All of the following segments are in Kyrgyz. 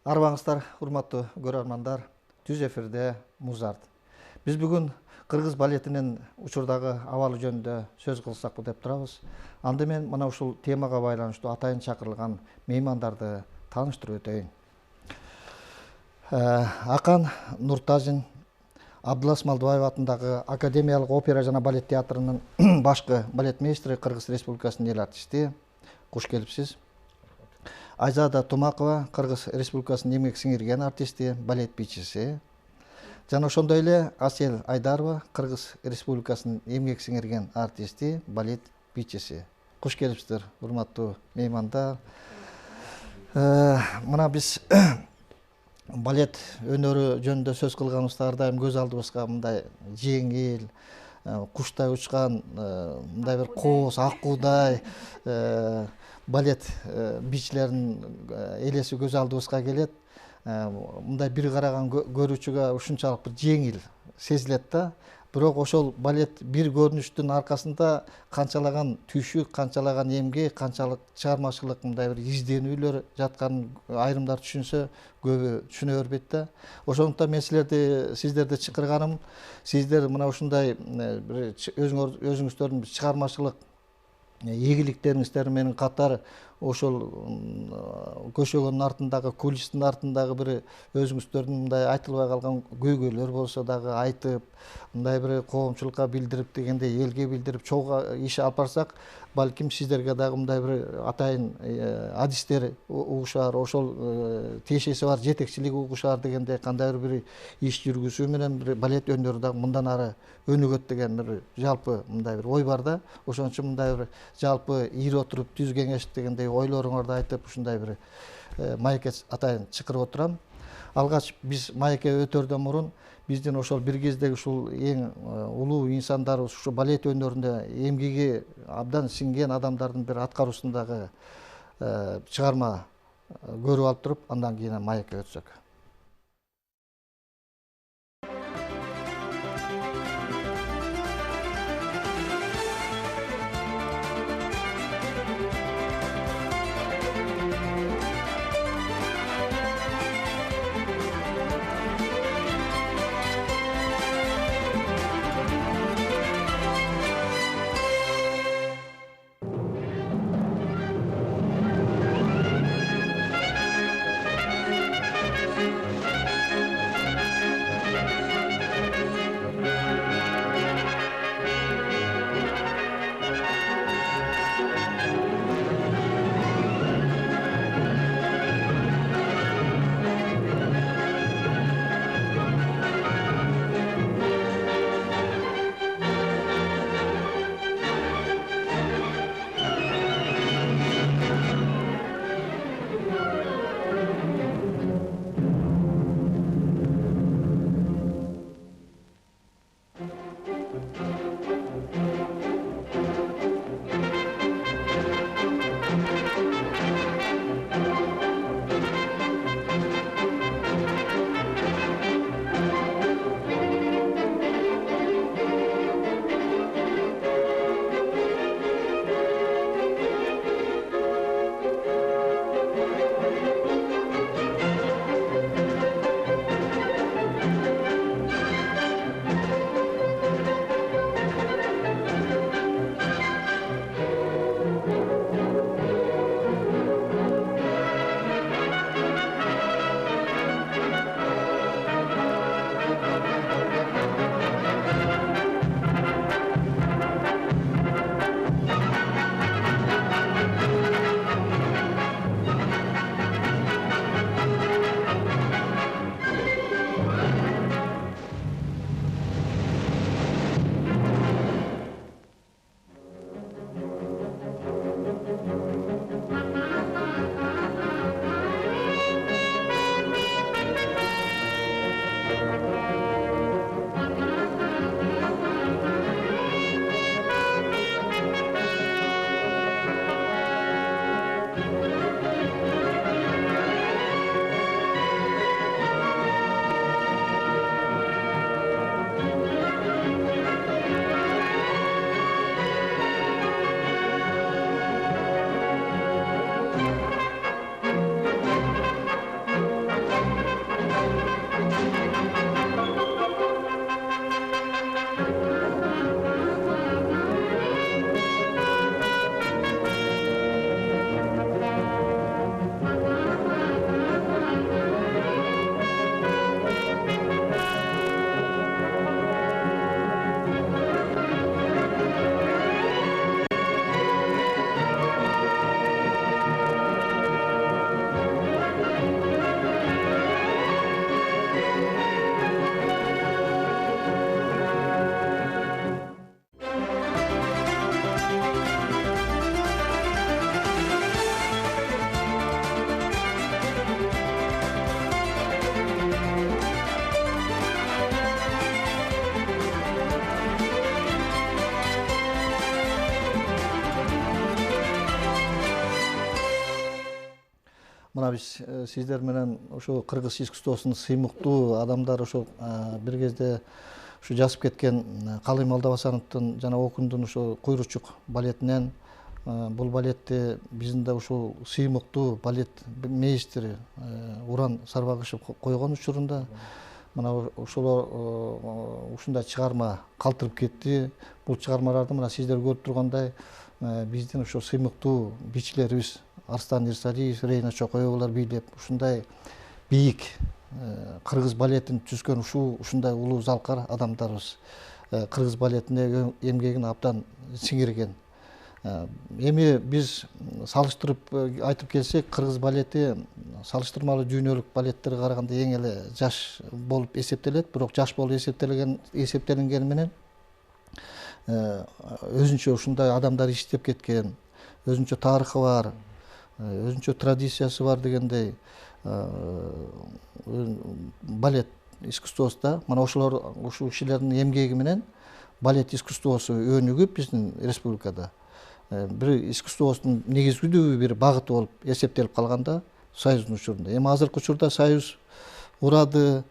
Арбаңыздар, урматтуу көрөрмандар, түз эфирде Музарт. Биз бүгүн кыргыз балетинин учурдагы абалы жөнүндө сөз кылсакпы деп турабыз. Анда мен мына ушул темага байланыштуу атайын чакырылган меймандарды тааныштырып өтөйүн. Акан Нуртазин Абдылас Малдыбаев атындагы Академиялык опера жана балет театрынын башкы балетмейстери, Кыргыз Республикасынын эл артисти. Куш келипсиз. Айзада Тумакова, Кыргыз Республикасынын эмгек сиңирген артисти, балет бийчиси. Жана ошондой эле Асел Айдарова, Кыргыз Республикасынын эмгек сиңирген артисти, балет бийчиси. Куш келипсиздер, урматтуу меймандар. Мына биз балет өнөрү жөнүндө сөз кылганыбызда ар дайым көз алдыбызга мындай жеңил, куштай учкан, мындай бир кооз, аккуудай балет бийчилеринин элеси көз алдыбызга келет. Мындай бир караган көрүүчүгө ушунчалык бир жеңил сезилет да. Бирок ошол балет бир көрүнүштүн аркасында канчалаган түйшүк, канчалаган эмгек, канчалык чыгармачылык мындай бир изденүүлөр жатканын айрымдар түшүнсө, көбү түшүнө бербейт да. Ошондуктан мен сиздерди чакырганым, сиздер мына ушундай бир өзүңүздөрдүн чыгармачылык ийгиликтериңиздер менен катар ошол көшөгөнүн артындагы, кулистин артындагы бир өзүңүздөрдүн мындай айтылбай калган көйгөйлөр болсо дагы айтып, мындай бир коомчулукка билдирип дегендей, элге билдирип чогуу иш алып барсак, балким сиздерге дагы мындай бир атайын адистер угушаар, ошол тиешеси бар жетекчилик угушаар дегендей кандайдыр бир иш жүргүзүү менен бир балет өнөрү дагы мындан ары өнүгөт деген бир жалпы мындай бир ой бар да. Ошон үчүн мындай бир жалпы ийип отуруп түз кеңеш дегендей ойлоруңарды айтып, ушундай бир маекке атайын чакырып отурам. Алгач биз маекке өтөрдөн мурун биздин ошол бир кездеги ушул эң улуу инсандарыбыз, ушу балет өнөрүндө эмгеги абдан сиңген адамдардын бир аткаруусундагы чыгарма көрүп алып туруп, андан кийин маекке өтсөк. мына биз сиздер менен ошо кыргыз искусствосунун сыймыктуу адамдары ошо бир кезде ушу жазып кеткен Калый Молдобасановдун жана Окундун ошо Куйручук балетинен бул балетти биздин да ушул сыймыктуу балет мейстери Уран Сарбагышев койгон учурунда мына ошолор ушундай чыгарма калтырып кетти. Бул чыгармаларды мына сиздер көрүп тургандай биздин ошо сыймыктуу бийчилерибиз Арстан Ирсалиев, Рейна Чокоевалар бийлеп ушундай бийик кыргыз балетин түзгөн ушундай улуу залкар адамдарыбыз кыргыз балетине эмгегин абдан сиңирген. Эми биз салыштырып айтып келсек, кыргыз балети салыштырмалуу дүйнөлүк балеттерге караганда эң эле жаш болуп эсептелет, бирок жаш болуп эсептелингени менен өзүнчө ушундай адамдар иштеп кеткен, өзүнчө тарыхы бар, өзүнчө традициясы бар дегендей балет искусствосунда мына ушул кишилердин эмгеги менен балет искусствосу өнүгүп биздин республикада бир искусствосунун негизгүү бир багыты болуп эсептелип калганда союздун учурунда. Эми азыркы учурда союз урады,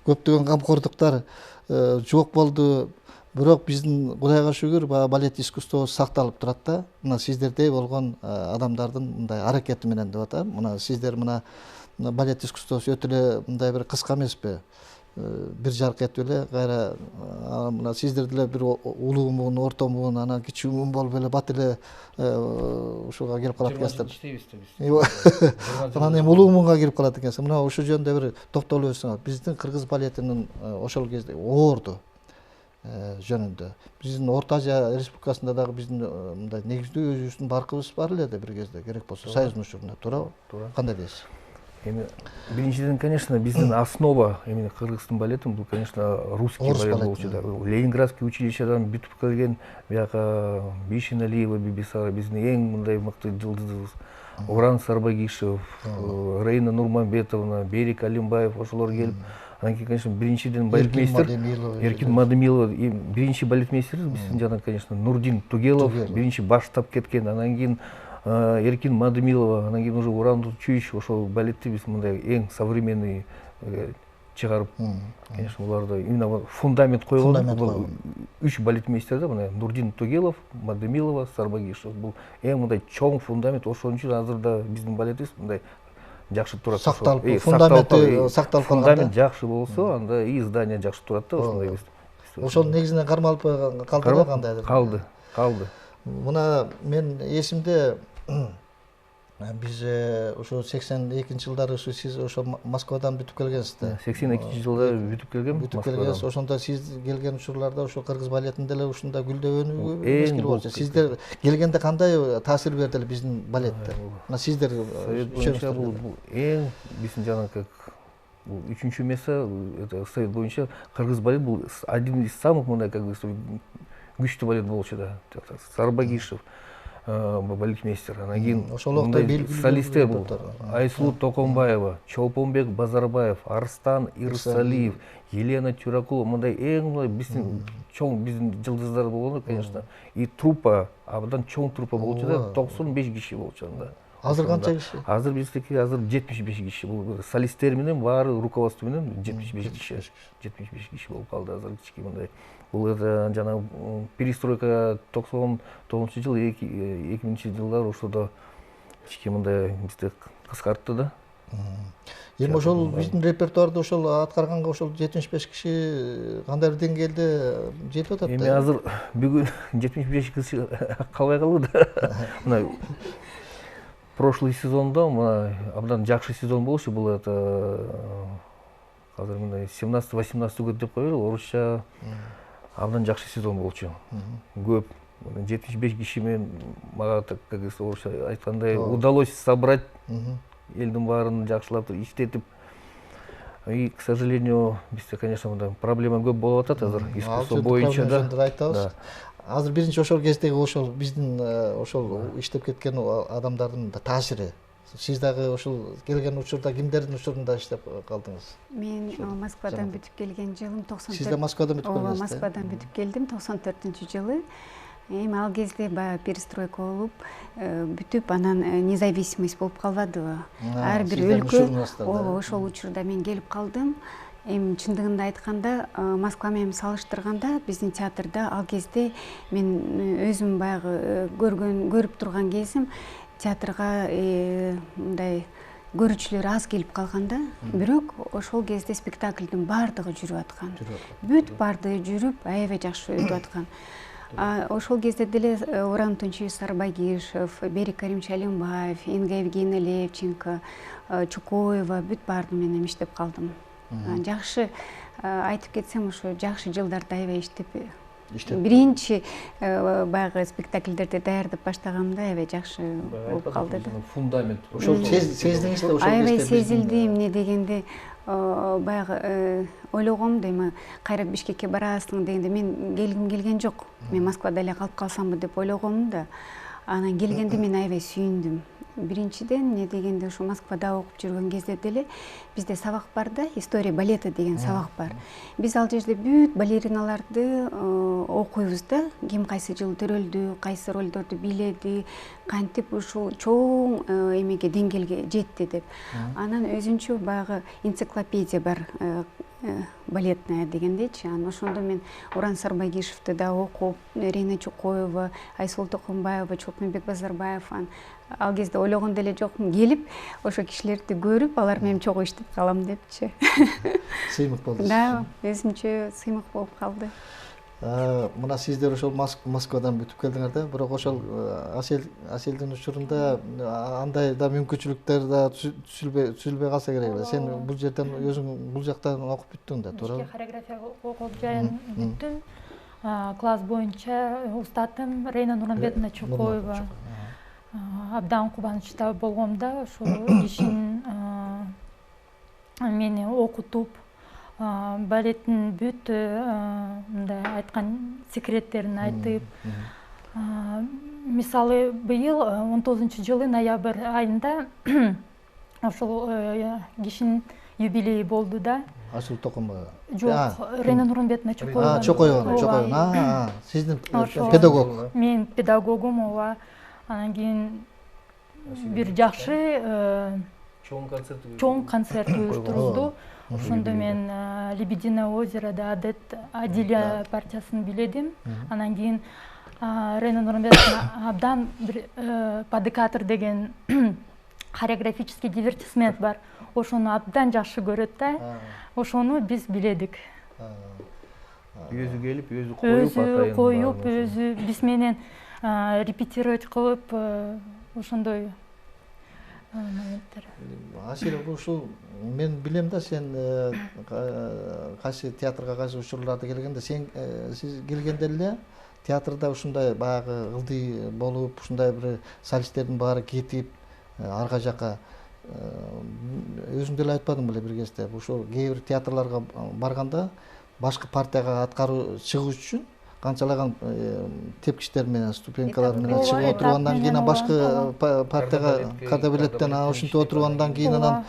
көптөгөн камкордуктар жок болду. Бирок биздин Кудайга шүгүр балет искусствосу сакталып турат да. Мына сиздердей болгон адамдардын мындай аракети менен деп атам. Мына сиздер мына балет искусствосу өтө эле мындай бир кыска эмеспи? Бир жарк этип эле кайра мына сиздер деле бир улуу муун, орто муун, анан кичүү муун болуп эле бат эле ушуга келип калат экенсиздер. Иштейбиз да биз. Анан эми улуу муунга кирип калат экенсиз. Мына ошол жөнүндө бир токтолуп өтсөңүз. Биздин кыргыз балетинин ошол кезде орду жөнүндө. Биздин Орто Азия республикасында дагы биздин мындай негиздүү өзүбүздүн баркыбыз бар эле да бир кезде керек болсо союздун учурунда, туурабы? Туура. Кандай дейсиз? Эми биринчиден, конечно, биздин основа именно кыргыздын балетин бул, конечно, русский балет болчу да. Ленинградский училищедан бүтүп келген бияка Бишин Алиева, Бибисара, биздин эң мындай мыкты жылдызыбыз. Уран Сарбагишев, Рейна Нурманбетовна, Берик Алимбаев ошолор келип, анан кийин, конечно, биринчиден балетмейстер Эркин Мадемилова, биринчи балетмейстерибиз биздин жана, конечно, Нурдин Тугелов биринчи баштап кеткен, анан кийин Эркин Мадемилова, анан кийин уже Уран Чуич ошол балетти биз мындай эң современный чыгарып, конечно, буларда именно фундамент койгон. Бул 3 балетмейстер да, мына Нурдин Тугелов, Мадемилова, Сарбагишев. Бул эң мындай чоң фундамент. Ошон үчүн азырда биздин балетибиз мындай жакшы турат. Сакталып, фундаменти сакталып калган. Фундамент жакшы болсо, анда и здание жакшы турат да, ошондой биз. Ошол негизинен кармалып калды кандайдыр? Калды. Мына мен эсимде биз ошо 82-жылдары сиз ошо Москвадан бүтүп келгенсиз да. 82-жылда бүтүп келгем. Бүтүп келгенсиз. Ошондо сиз келген учурларда ошо кыргыз балетинде эле ушундай гүлдөгөнү мезгил болчу. Сиздер келгенде кандай таасир берди эле биздин балетте? Мына сиздер бул эң биздин жанагы бул 3-чү место, это совет боюнча кыргыз балет бул один из самых мындай как бы күчтүү балет болчу да. Сарбагишев балетмейстер, анан кийин солисттер бул Айсулу Токонбаева, Чолпонбек Базарбаев, Арстан Ирсалиев, Елена Тюракулова, мындай эң биздин чоң биздин жылдыздар болгон, конечно. И труппа, абдан чоң труппа болчу да, 95 киши болчу анда. Азыр канча киши? Азыр биздики 75 киши. Бул солисттер менен баары руководство менен 75 киши болуп калды азыр кички мындай. Бул жана перестройка 99-жыл, 2000-жылдар ошодо кички мындай бизде кыскартты да. Эми ошол биздин репертуарда ошол аткарганга ошол 75 киши кандай бир деңгээлде жетип атат да. Эми азыр бүгүн 75 киши калбай калды да. Мына прошлый сезондо мына абдан жакшы сезон болчу. Бул азыр мындай 17-18 год деп коелу, орусча абдан жакшы сезон болчу. Көп 75 киши менен мага, как говорится, орусча айткандай, удалось собрать элдин баарын жакшылап иштетип. И, к сожалению, бизде, конечно, мындай проблема көп болуп атат азыр искусство боюнча да. Азыр биринчи ошол кездеги ошол биздин ошол иштеп кеткен адамдардын таасири. Сиз дагы ошол келген учурда кимдердин учурунда иштеп калдыңыз? Мен Москвадан бүтүп келген жылым 94. Сиз да Москвадан бүтүп келдиңиз? Москвадан бүтүп келдим 94-жылы. Эми ал кезде баягы перестройка болуп, бүтүп анан независимость болуп калбадыбы? Ар бир өлкө ошол учурда мен келип калдым. Эми чындыгында айтканда, Москва менен салыштырганда, биздин театрда ал кезде мен өзүм баягы көрүп турган кезим, театрга мындай көрүүчүлөр аз келип калганда, бирок ошол кезде спектаклдин баардыгы жүрүп аткан. Бүт баардыгы жүрүп, аябай жакшы өтүп аткан. Ошол кезде деле Оран Тунчиевич Сарбагишев, Берик Каримович Алимбаев, Инга Евгеньевна Левченко, Чукоева бүт баардыгы менен иштеп калдым. Жакшы айтып кетсем, ошо жакшы жылдарда аябай иштеп биринчи баягы спектакльдерди даярдап баштаганымда аябай жакшы болуп калды. Фундамент. Ошол сездиңиз да ошол кезде? Аябай сезилди, эмне дегенде баягы ойлогом да, эми кайра Бишкекке барасың дегенде мен келгим келген жок. Мен Москвада эле калып калсамбы деп ойлогом да. Анан келгенде мен аябай сүйүндүм. Биринчиден эмне дегенде, ушу Москвада окуп жүргөн кезде деле бизде сабак бар да, история балета деген сабак бар. Биз ал жерде бүт балериналарды окуйбуз да, ким кайсы жылы төрөлдү, кайсы ролдорду бийледи, кантип ушул чоң эмеге деңгээлге жетти деп. Анан өзүнчө баягы энциклопедия бар, балетная дегендечи. Анан ошондо мен Оран Сарбагишевди да окуп, Рина Чукоева, Айсул Токумбаева, Чолпонбек Базарбаев, ал кезде ойлогон деле жокмун, келип ошо кишилерди көрүп, алар менен чогуу иштеп калам депчи. Сыймык болду. Да, өзүнчө сыймык болуп калды. Мына сиздер ошол Москвадан бүтүп келдиңер да, бирок ошол Аселдин учурунда андай да мүмкүнчүлүктөр да түзүлбөй калса керек эле. Сен бул жерден өзүң бул жактан окуп бүттүң да, туурабы? Хореография окуп жайын бүттүм. Класс боюнча устатым Рейна Нурманбетовна Чукоева. Абдан кубанычта болгом да, ошо кишинин мени окутуп, балеттин бүт мындай айткан секреттерин айтып. Мисалы, быйыл 19-жылы ноябрь айында ошол кишинин юбилейи болду да. Айсул Токумбаева. Жок, Рейна Нурманбетовна Чукоева. Чукоева. Сиздин педагог. Мен педагогум, ооба. Анан кийин бир жакшы чоң концерт уюштурулду. Ошондо мен Лебединое озерода Адет Адиля партиясын бийледим. Анан кийин Рейна Нурманбетовна абдан бир Падыкатыр деген хореографический дивертисмент бар. Ошону абдан жакшы көрөт да. Ошону биз биледик. Өзү келип, өзү коюп, өзү биз менен репетировать кылып, ошондой моменттер. Асел, ушул мен билем да, сен кайсы театрга кайсы учурларда келгенде, сиз келгенде эле театрда ушундай баягы ылдый болуп, ушундай бир солисттердин баары кетип, арка жака өзүң деле айтпадың беле бир кезде, ушул кээ бир театрларга барганда башкы партияга аткаруу чыгыш үчүн канчалаган тепкичтер менен, ступенькалар менен чыгып отуруп, андан кийин башкы партияга кадабилеттен ушинтип отуруп, андан кийин анан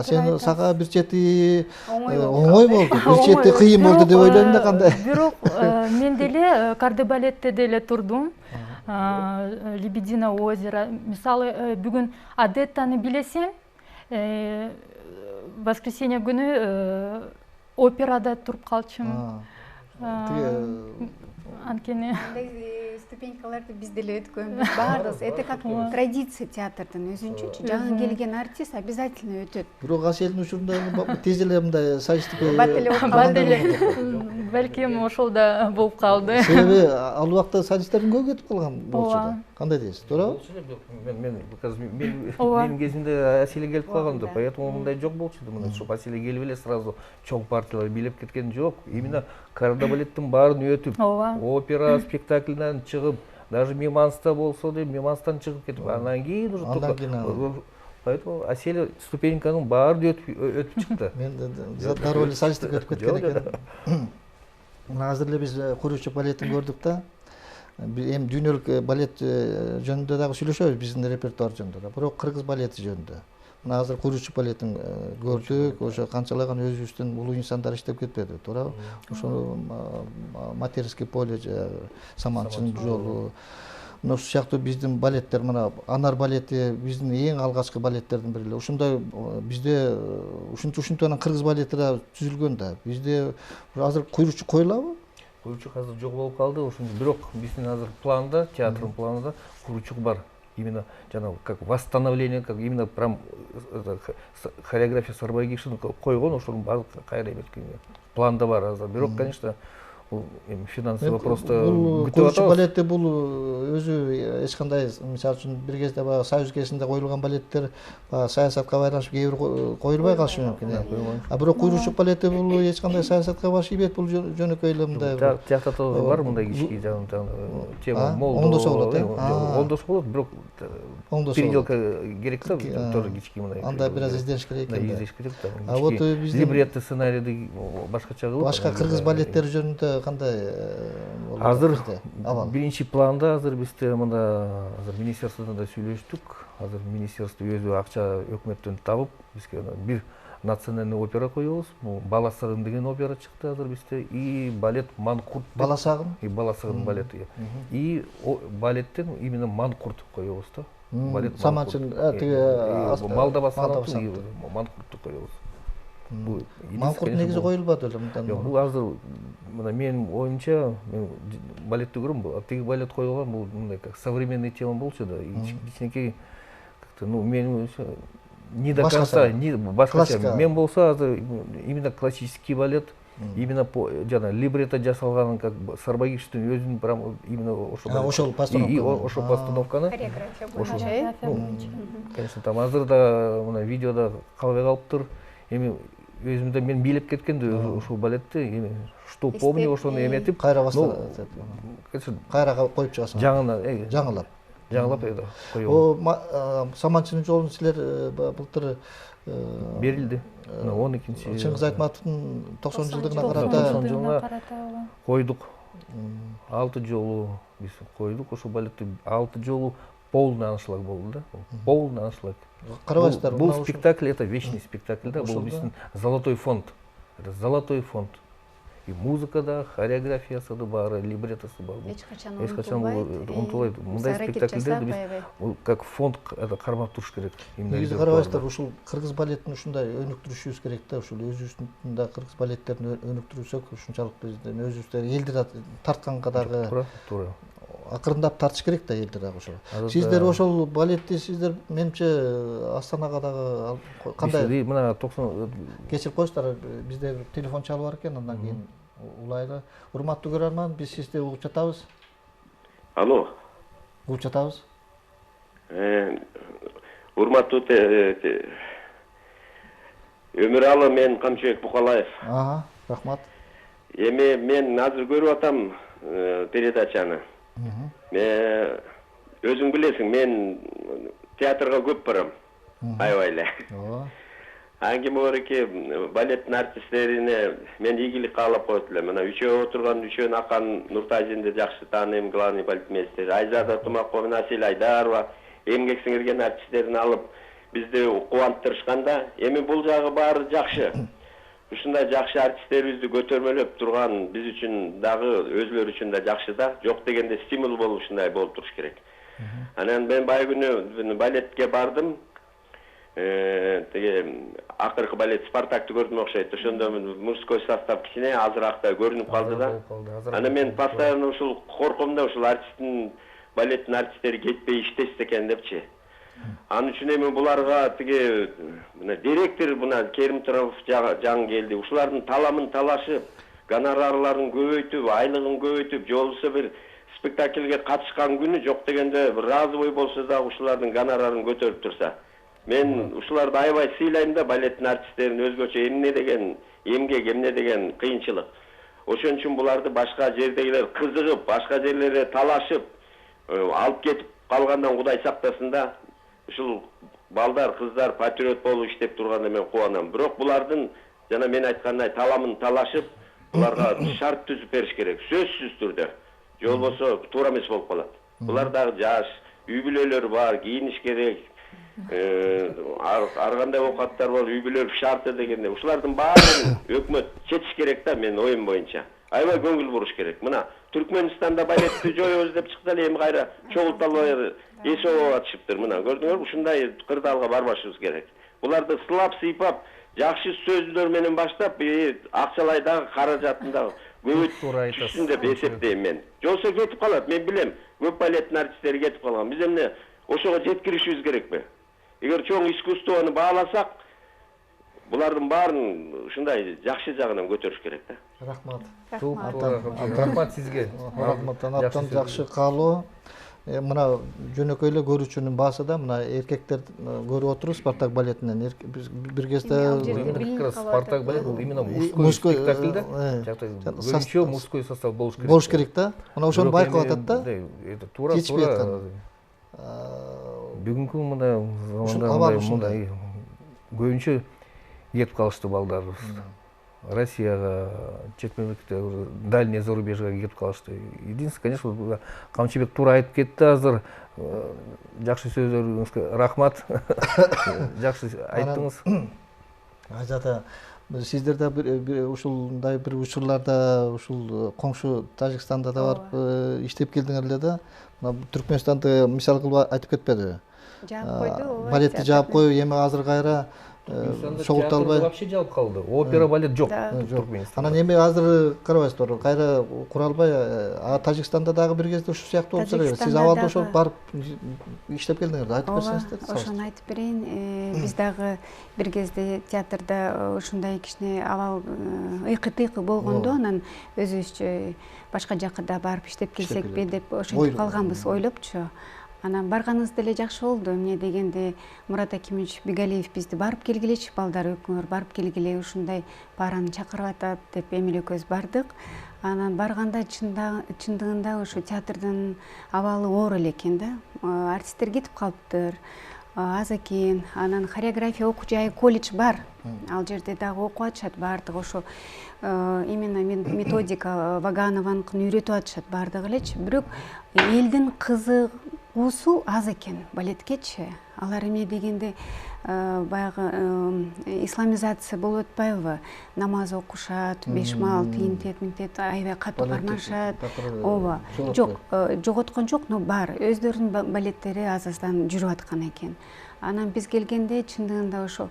сен сага бир чети оңой болду, бир чети кыйын болду деп ойлойм да, кандай? Бирок мен деле кардебалетте деле турдум. Лебединое озеро. Мисалы, бүгүн Адеттаны билесем, воскресенье күнү операда туруп калчумун. Анткени ступенькаларды биз деле өткөнбүз, баарыбыз. Это как традиция театрдын өзүнчөчү. Жаңы келген артист обязательно өтөт. Бирок Аселдин учурунда тез эле мындай солисттик балким ошол да болуп калды. Себеби ал убакта солисттердин көбү кетип калган болчу да. Кандай дейсиз, туурабы? Менин кезимде Аселе келип калган, поэтому мындай жок болчу да, мына ошо Аселе келип эле сразу чоң партиялар бийлеп кеткен жок. Именно кардебалеттин баарын өтүп, опера спектакльден чыгып, даже миманста болсо деп миманстан чыгып кетип, андан кийин уже поэтому Аселе ступеньканын баарын өтүп чыкты. Мен за роли солисттик өтүп кеткен экен. Мына азыр эле биз Куручук балетин көрдүк да. Эми дүйнөлүк балет жөнүндө дагы сүйлөшөбүз, биздин репертуар жөнүндө да. Бирок кыргыз балети жөнүндө. мына азыр куйруучу балетин көрдүк, ошо канчалаган өзүбүздүн улуу инсандар иштеп кетпеди, туурабы? Ошо Материнский поле, Саманчынын жолу, мына ушул сыяктуу биздин балеттер, мына Анар балети биздин эң алгачкы балеттердин бири эле. Ошондой бизде ушинтип анан кыргыз балети да түзүлгөн да. Бизде азыр куйруучу коюлабы? Куйруучу азыр жок болуп калды, ошондо бирок биздин азыр планда, театрдын планында куйруучу бар. Именно жанагы как восстановление, как именно прям хореография Сарбагишин койгон, ошонун баары кайра эметкен планда бар азыр. Бирок, конечно, бул финансовый вопросто күтүп атабыз. Балети бул өзү эч кандай, мисалы үчүн бир кезде баягы Союз кезинде коюлган балеттер саясатка байланышып кээ бир коюлбай калышы мүмкүн. А бирок куйруучу балети бул эч кандай саясатка баш ийбейт, бул жөнөкөй эле мындай. Театрда бар мындай кички тема мол. Оңдосо болот, оңдосо болот, бирок переделка керек да, тоже кички мындай. Анда бир аз издениш керек экен. Издениш керек да. А вот биздин либретто, сценарийди башкача кылып. Башка кыргыз балеттери жөнүндө кандай азыр биринчи планда азыр бизде мында азыр министерстводон да сүйлөштүк. Азыр министерство өзү акча өкмөттөн табып бизге бир национальный опера коебуз. Бул Бала сагын деген опера чыкты азыр бизде. И балет Манкурт. Бала сагын? И Бала сагын балети. И балеттен именно Манкурт коебуз да. Балет Саманчын тиги Малдава санатын Манкурту коебуз. Манкурт негизи коюлбады эле мындан. Жок, бул азыр мына менин оюмча, мен балетти көрөм, тиги балет коюлган бул мындай как современный тема болчу да, кичинекей как-то, менин не до конца, башкача. Мен болсо азыр именно классический балет, именно по жана либретто жасалган, как Сарбагишевдин өзүнүн прям именно ошол постановканы, конечно, там азыр да мына видеодо калбай калыптыр. Эми өзүмдө мен бийлеп кеткенде ушул балетти, эми что помню, ошону эметип, кайра баштап, кайра коюп чыгасың. Жаңылап коюп. Саманчынын жолун силер былтыр берилди. 12-чи Чыңгыз Айтматовдун 90-жылдыгына карата койдук. 6 жолу биз койдук. Ошол балетти 6 жолу полный аншлаг болду да. Полный аншлаг. Карабайсыздар. Бул спектакль, это вечный спектакль, да, бул биздин золотой фонд. Это золотой фонд. И музыка да, хореографиясы да бар, либреттосы бар. Эч качан унутулбайт. Мындай спектакльдерди биз как фонд это кармап туруш керек. Негизи карабайсыздар, ушул кыргыз балетин ушундай өнүктүрүшүбүз керек да, ушул өзүбүздүн да кыргыз балеттерин өнүктүрсөк, ушунчалык биздин өзүбүздө элдер тартканга дагы туура. Акырындап тартыш керек да элдер дагы ошол. Сиздер ошол балетти сиздер менимче Астанага дагы кандай? Мына 90 кечирип коюңуздар, бизде бир телефон чалып бар экен, андан кийин улайлы. Урматтуу көрөрман, биз сизди угуп жатабыз. Алло. Угуп жатабыз. Урматтуу Өмүралы, мен Камчыбек Букалаев. Рахмат. Эми мен азыр көрүп атам передачаны. Өзүң билесиң, мен театрга көп барам. Аябай эле. Аңгеме бар эки, балеттин артисттерине мен ийгилик каалап коет элем. Мына үчөө отурган, үчөөнүн акан Нуртазинди жакшы тааныйм, главный балетмейстер. Айзада Тумакова, Насил Айдарова, эмгек сиңирген артисттерин алып бизди кубанттырышканда, эми бул жагы баары жакшы. Ушундай жакшы артисттерибизди көтөрмөлөп турган биз үчүн дагы өзүлөр үчүн да жакшы да. Жок дегенде стимул болуп ушундай болуп туруш керек. Анан мен бай күнү балетке бардым. Теге акыркы балет Спартакты көрдүм окшойт. Ошондо мужской состав кичине азыракта көрүнүп калды да. Анан мен постоянно ушул корком да, ушул балеттин артисттери кетпей иштешсе экен депчи. Анын үчүн эми буларга тиги директор Керим Турамов жаңы келди. Ушулардын таламын талашып, гонорарларын көбөйтүп, айлыгын көбөйтүп, жолусу бир спектакльге катышкан күнү жок дегенде разовый болсо да ушулардын гонорарын көтөрүп турса. Мен ушуларды аябай сыйлайм да, балеттин артисттерин өзгөчө эмне деген эмгек, эмне деген кыйынчылык. Ошон үчүн буларды башка жердегилер кызыгып, башка жерлерге талашып, алып кетип калгандан Кудай сактасын да. Ушул балдар, кыздар патриот болуп иштеп турганда мен кубанам. Бирок булардын жана мен айткандай таламын талашып, буларга шарт түзүп бериш керек, сөзсүз түрдө. Жол болсо туура эмес болуп калат. Булар дагы жаш, үй бүлөлөрү бар, кийиниш керек. ар кандай оокаттар бар, үй бүлөлүк шарты дегенде ушулардын баарын өкмөт чечиш керек да, менин оюм боюнча. Аябай көңүл буруш керек. Мына Түркмөнстанда балетти жоёбуз деп чыкты эле, эми кайра чогулталбай эсеп атышыптыр. Мына көрдүңөрбү, ушундай кырдаалга барбашыбыз керек. Буларды сылап сыйпап, жакшы сөздөр менен баштап, акчалай дагы каражатын дагы көбөйтүшсүн деп эсептейм мен. Жоксо кетип калат, мен билем. Көп балеттин артисттери кетип калган. Биз эмне ошого жеткиришибиз керекпи? Эгер чоң искусствону бааласак, булардын баарын ушундай жакшы жагынан көтөрүш керек да. Рахмат. Рахмат сизге. Рахмат, абдан жакшы каалоо. Мына жөнөкөй эле көрүүчүнүн баасы да, мына эркектер көрүп отурубуз Спартак балетинен. Бир кезде Спартак балет бул именно мужской спектакль да. Көбүнчө мужской состав болуш керек да. Мына ошону байкап атат да. Туура бүгүнкү мына заманда мындай көбүнчө кетип калышты балдарыбыз. Россияга, чет мемлекетке, дальний зарубежга кетип калышты. Единственное, конечно, Камчыбек туура айтып кетти азыр. Жакшы сөздөрүңүзгө рахмат. Жакшы айттыңыз. Айзата, сиздер да ушундай бир учурларда ушул коңшу Тажикстанда да барып иштеп келдиңер эле да. Түркмөнстанды мисал кылып айтып кетпедиби? Жаап койду. Балетти жаап коюп, эми азыр кайра чогулталбай вообще жалып калды. Опера балет жок. Анан эми азыр карабайсыздар, кайра кура албай, Тажикстанда дагы бир кезде ушул сыяктуу болсо эле. Сиз абалда ошол барып иштеп келдиңер да, айтып берсеңиздер. Ошону айтып берейин. Биз дагы бир кезде театрда ушундай кичине абал ыйкы-тыйкы болгондо, анан өзүбүзчө башка жакка да барып иштеп келсекпи деп ошентип калганбыз, ойлопчу. Анан барганыбыз деле жакшы болду. Эмне дегенде Мурат Акимович Бигалиев бизди барып келгилечи, балдар өкмөр барып келгиле, ушундай параны чакырып атат деп эми эле көз бардык. Анан барганда чындыгында ошо театрдын абалы оор эле экен да. Артисттер кетип калыптыр, аз экен. Анан хореография окуу жайы колледж бар. Ал жерде дагы окуп атышат баардыгы, ошо именно методика Ваганованыкын үйрөтүп атышат баардыгы элечи. Бирок элдин кызыгуусу аз экен балеткечи. Алар эмне дегенде баягы исламизация болуп атпайбы? Намаз окушат, 5 маал, тиинтет, минтет, аябай катуу карманышат. Ооба. Жок, жоготкон жок, но бар. Өздөрүнүн балеттери аз-аздан жүрүп аткан экен. Анан биз келгенде чындыгында ошо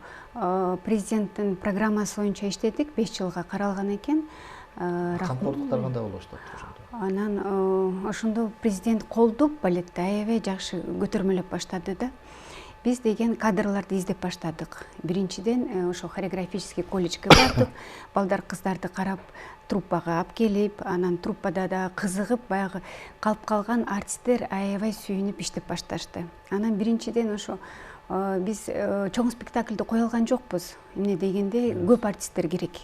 президенттин программасы боюнча иштедик, 5 жылга каралган экен. Камкордуктар кандай болуп баштады ошондо? Анан ошондо президент колдоп балетти аябай жакшы көтөрмөлөп баштады да. Биз деген кадрларды издеп баштадык. Биринчиден ошо хореографический колледжге бардык, балдар кыздарды карап труппага алып келип, анан труппада да кызыгып, баягы калып калган артисттер аябай сүйүнүп иштеп башташты. Анан биринчиден ошо биз чоң спектакльди кое алган жокпуз. Эмне дегенде көп артисттер керек.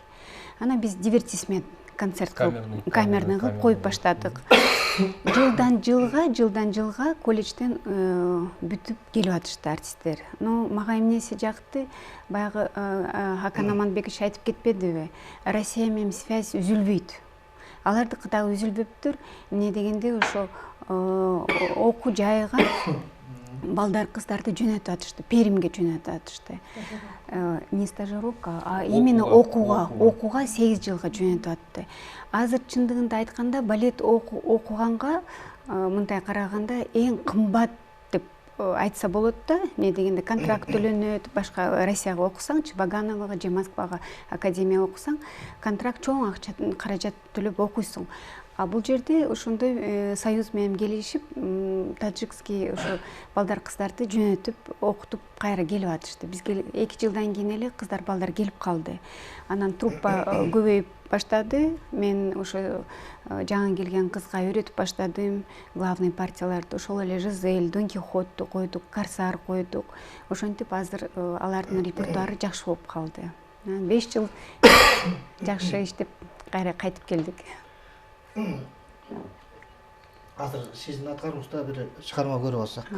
Анан биз дивертисмент концерт кылып, камерный кылып коюп баштадык. Жылдан жылга колледжден бүтүп келип атышты артисттер. Но мага эмнеси жакты, баягы Акан Аманбекович айтып кетпедиби? Россия менен связь үзүлбөйт. Алардыкы дагы үзүлбөптүр. Эмне дегенде ошо окуу жайга балдар кыздарды жөнөтүп атышты, Перимге жөнөтүп атышты. Не стажировка, а именно окууга 8 жылга жөнөтүп атты. Азыр чындыгында айтканда балет окуганга мындай караганда эң кымбат деп айтса болот да. Эмне дегенде контракт төлөнөт, башка Россияга окусаңчы, Вагановага же Москвага академия окусаң, контракт чоң акчадан каражат төлөп окуйсуң. А бул жерде ошондой союз менен келишип, таджикский ошо балдар кыздарды жөнөтүп, окутуп кайра келип атышты. Бизге 2 жылдан кийин эле кыздар балдар келип калды. Анан труппа көбөйүп баштады. Мен ошо жаңы келген кызга үйрөтүп баштадым. Главный партияларды ошол эле Жизель, Дон Кихотту койдук, Корсар койдук. Ошентип азыр алардын репертуары жакшы болуп калды. 5 жыл жакшы иштеп кайра кайтып келдик. Азыр сиздин аткарыңызда бир чыгарма көрүп алсак.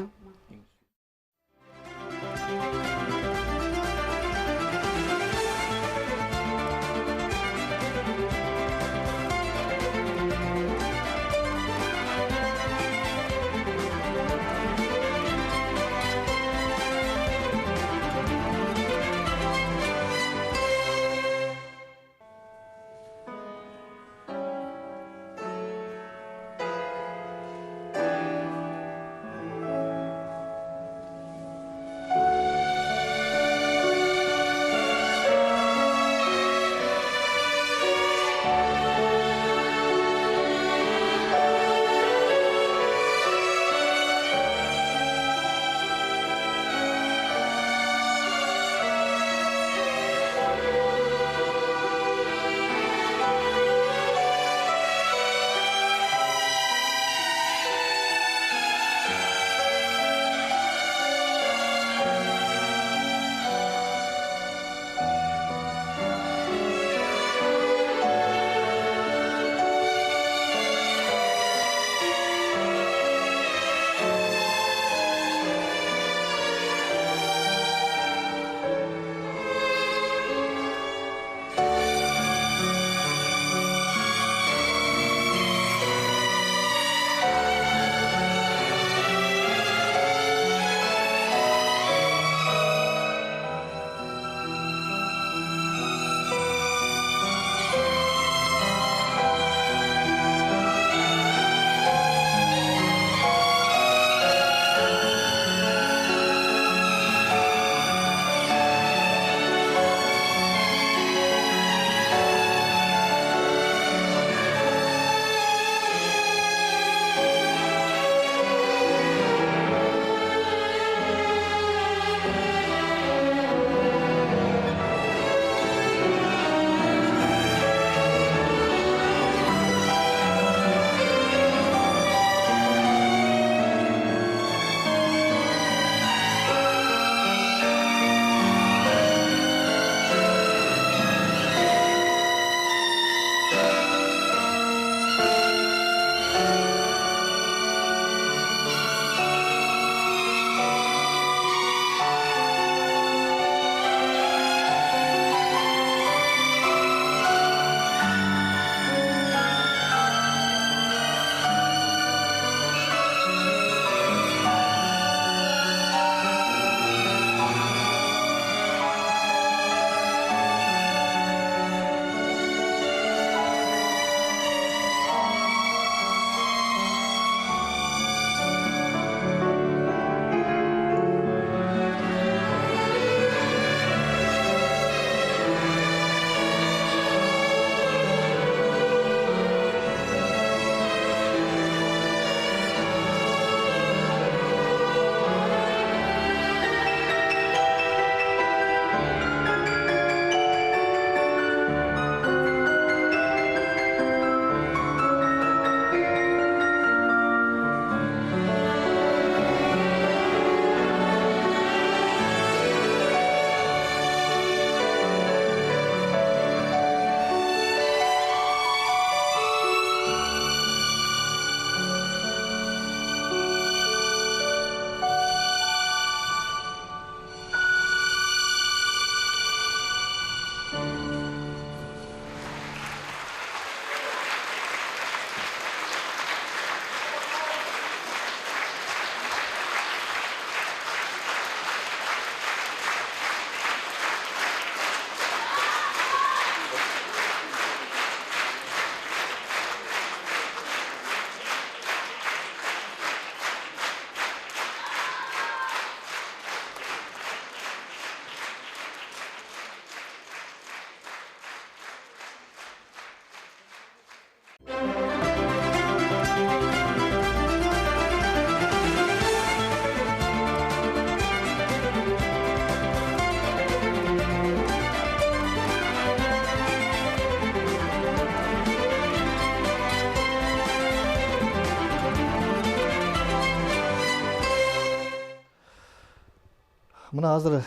мына азыр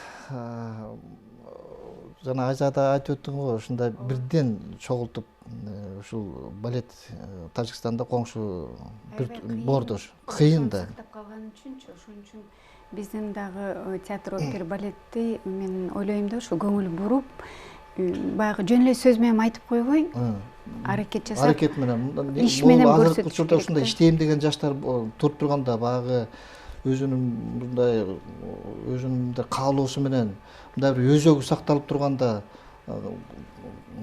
жана Айзада айтып өттүң го, ушундай бирден чогултуп ушул балет Тажикстанда коңшу бордош кыйын да. Сактап калган үчүнчү, ошон үчүн биздин дагы театр опера балетти мен ойлойм да ушу көңүл буруп, баягы жөн эле сөз менен айтып койбой, аракет жасап, аракет менен иш менен азыркы көрсөтүш учурда керек. ушундай иштейм деген жаштар туруп турганда баягы өзүнүн мындай өзүнүн каалоосу менен мындай бир өзөгү сакталып турганда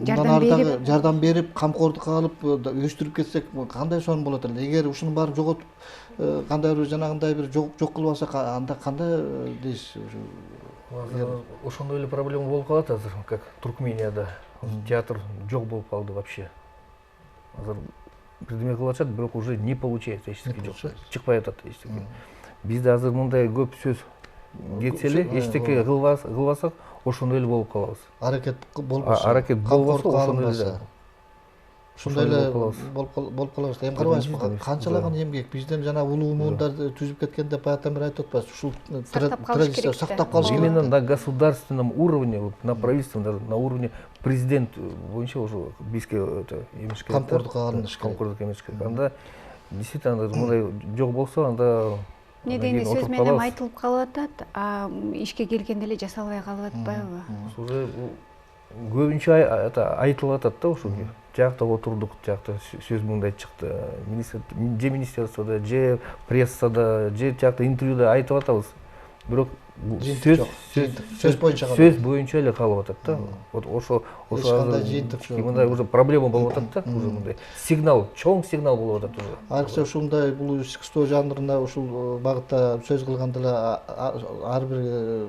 жардам берип, камкордук алып өстүрүп кетсек кандай сонун болот эле. Эгер ушунун баарын жоготуп кандай бир жанагындай бир жок кылбасак анда кандай дейсиз? Ошондой эле проблема болуп калат азыр, как Туркменияда. Театр жок болуп калды вообще. Азыр бирдеме кылып атышат, бирок уже не получается, эчтеке жок. Чыкпай атат эчтеке. Бизде азыр мындай көп сөз кетсе эле, эчтеке кылбасак, ошондой эле болуп калабыз. Аракет болбосо. Аракет болбосо, ошондой эле. Ушундай эле болуп калабыз. Эми карабайсызбы, канчалаган эмгек бизден жана улуу муундар түзүп кеткен деп баягы бери айтып атпайсызбы? Ушул традиция сактап калыш керек. Именно на государственном уровне, вот на правительственном, даже на уровне президент боюнча уже бизге это эмиш керек. Камкордук алыныш керек. Камкордук эмиш керек. Анда действительно мындай жок болсо, анда эмне дегенде сөз менен айтылып калып атат, а ишке келгенде эле жасалбай калып атпайбы? Уже көбүнчө айтылып атат да ушул. Тиякта отурдук, тиякта сөз мындай чыкты. Же министерствода, же прессада, же тиякта интервьюда айтып атабыз. Бирок сөз боюнча эле калып атат да. Вот ошо мындай уже проблема болуп атат да, уже мындай сигнал, чоң сигнал болуп атат уже. Айрыкча ушундай бул искусство жанрына ушул багытта сөз кылганда эле ар бир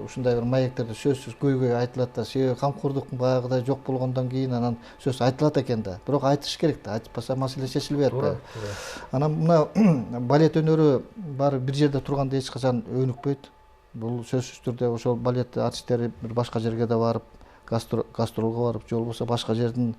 ушундай бир маектерде сөзсүз көйгөй айтылат да. Себеби камкордук баягыдай жок болгондон кийин анан сөз айтылат экен да. Бирок айтыш керек да, айтпаса маселе чечилбей атпайбы. Анан мына балет өнөрү баары бир жерде турганда эч качан өнүкпөйт. Бул сөзсүз түрдө ошол балет артисттери бир башка жерге да барып, гастролго барып, же болбосо башка жердин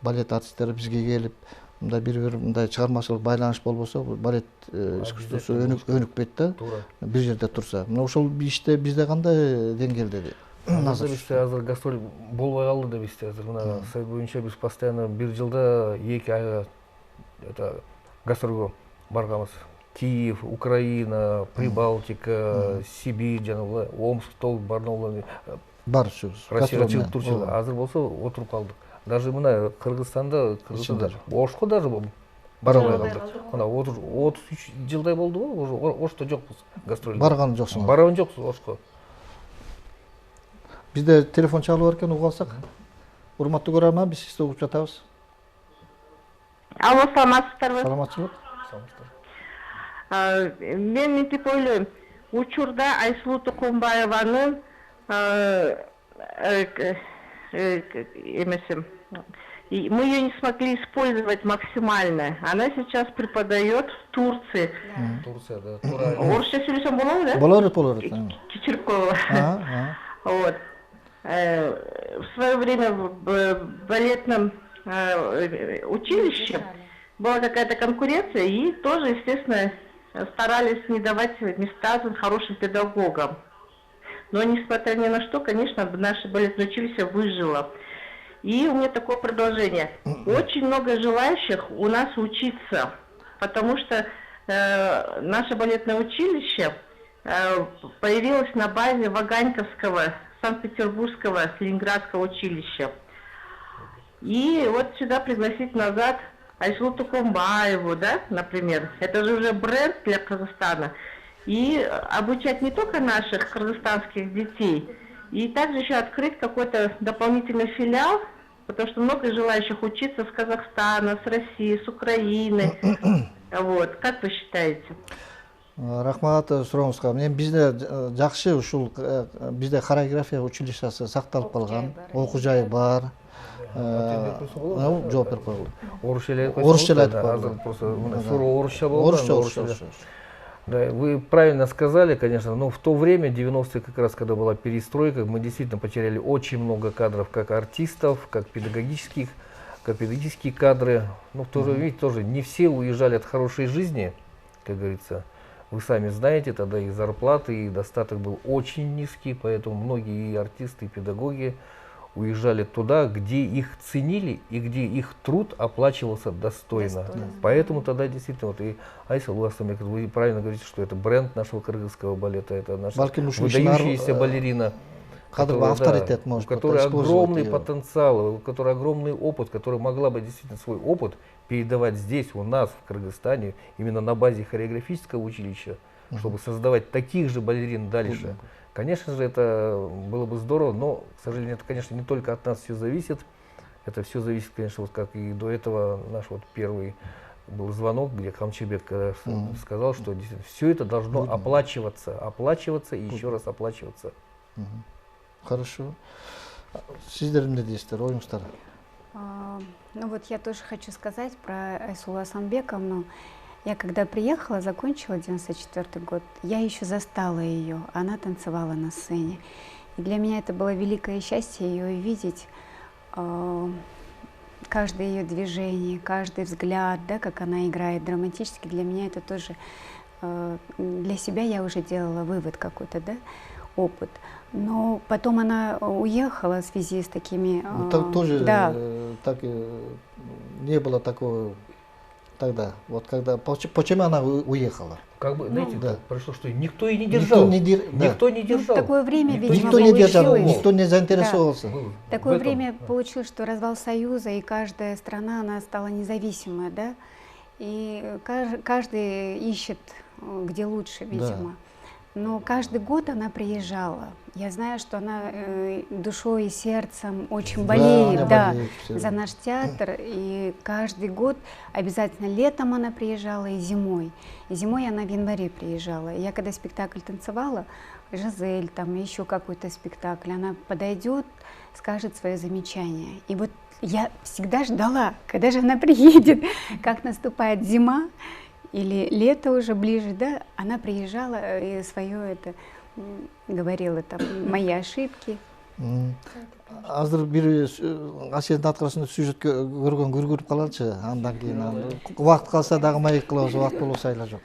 балет артисттери бизге келип, мындай бири-бири мындай чыгармачылык байланыш болбосо, балет искусствосу өнүкпөйт да. Бир жерде турса. Мына ошол иште бизде кандай деңгээлде? Бизде азыр гастроль болбой калды да бизде азыр. Мына сайт боюнча биз постоянно бир жылда 2 айга гастролго барганбыз. Киев, Украина, Прибалтика, Сибирь, жана Омск, Барнаул, бар сөз. Россияга чыгып турчу. Азыр болсо отуруп калдык. Даже мына Кыргызстанда Ошко даже бара албай калдык. Мына 33 жылдай болду го, уже Ошто жокпуз гастроль. Барган жоксуң. Барган жокпуз Ошко. Бизде телефон чалып бар экен, угуп алсак. Урматтуу көрөрман, биз сизди угуп жатабыз. Алло, саламатсыздарбы? Саламатчылык. Мен мынтип ойлойм, учурда Айсулуу Тукумбаеванын мы ее не смогли использовать максимально. Она сейчас преподает в Турции. Турция, да. Орусча сөйлөсөм болобу, да? Болот. Кичиркова. Вот. В свое время в балетном училище была какая-то конкуренция, и тоже, естественно, старались не давать места хорошим педагогам. Но, несмотря ни на что, конечно, наше балетное училище выжило. И у меня такое продолжение. Очень много желающих у нас учиться, потому что наше балетное училище появилось на базе Ваганьковского, Санкт-Петербургского, Ленинградского училища. И вот сюда пригласить назад Айсулу Тукумбаеву, да, например. Это же уже бренд для Казахстана. И обучать не только наших кыргызстанских детей, и также еще открыть какой-то дополнительный филиал, потому что много желающих учиться с Казахстана, с России, с Украины. Вот, как вы считаете? Рахмат сурооңузга. Мен бизде жакшы ушул бизде хореография училищеси сакталып калган, окуу жайы бар. Жооп берип койгула. Орусча айтып азыр просто суроо орусча болду. Да, вы правильно сказали, конечно, но в то время, 90-е, как раз когда была перестройка, мы действительно потеряли очень много кадров, как артистов, как педагогические кадры. Но в то же время тоже не все уезжали от хорошей жизни, как говорится. вы сами знаете, тогда и зарплаты, и достаток был очень низкий, поэтому многие и артисты, и педагоги уезжали туда, где их ценили и где их труд оплачивался достойно. Поэтому тогда действительно, вот и Айсел Уласамбек, вы правильно говорите, что это бренд нашего кыргызского балета, это наша выдающаяся балерина, авторитет, может, у которой огромный потенциал, у которой огромный опыт, которая могла бы действительно свой опыт передавать здесь, у нас, в Кыргызстане, именно на базе хореографического училища, чтобы создавать таких же балерин дальше. Конечно же, это было бы здорово, но, к сожалению, это, конечно, не только от нас все зависит. Это все зависит, конечно, вот как и до этого наш вот первый был звонок, где Камчебек сказал, что действительно все это должно оплачиваться и еще раз оплачиваться. Хорошо. Сиздердің не дейсіздер, ойыңыздар? Ну вот я тоже хочу сказать про Айсулу Асанбековну. Я когда приехала, закончила 94 год, я еще застала ее, она танцевала на сцене. И для меня это было великое счастье ее увидеть, каждое ее движение, каждый взгляд, да, как она играет драматически. Для меня это тоже, для себя я уже делала вывод какой-то, да, опыт. Но потом она уехала в связи с такими... Тоже да. Так, не было такого тогда. Вот когда, почему она уехала? Как бы, знаете, так прошло, что никто и не держал. Никто не держал. Такое время, видимо, никто не держал, никто не заинтересовался. Да. Такое время получилось, что развал Союза, и каждая страна, она стала независимая, да? И каждый ищет, где лучше, видимо. Да. Но каждый год она приезжала. Я знаю, что она душой и сердцем очень болеет, болеет за наш театр. И каждый год обязательно летом она приезжала и зимой. И зимой она в январе приезжала. И я когда спектакль танцевала, Жизель, там еще какой-то спектакль, она подойдет, скажет свое замечание. И вот я всегда ждала, когда же она приедет, как наступает зима. Или лето уже ближе, да, она приезжала и свое это говорила, там, мои ошибки. Азыр бир Асияның аткарышында сюжетке көргөрүп калалычы, андан кийин убакыт калса дагы маек кылабыз, убакыт болбосо айла жок.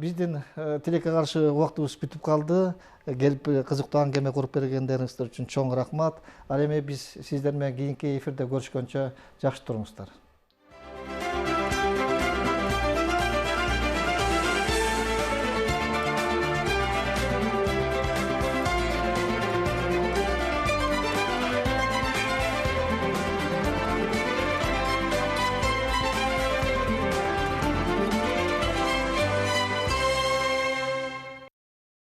Биздин тилекке каршы убактыбыз бүтүп калды. Келип кызыктуу аңгеме куруп бергендериңиздер үчүн чоң рахмат. Ал эми биз сиздер менен кийинки эфирде көрүшкөнчө жакшы туруңуздар.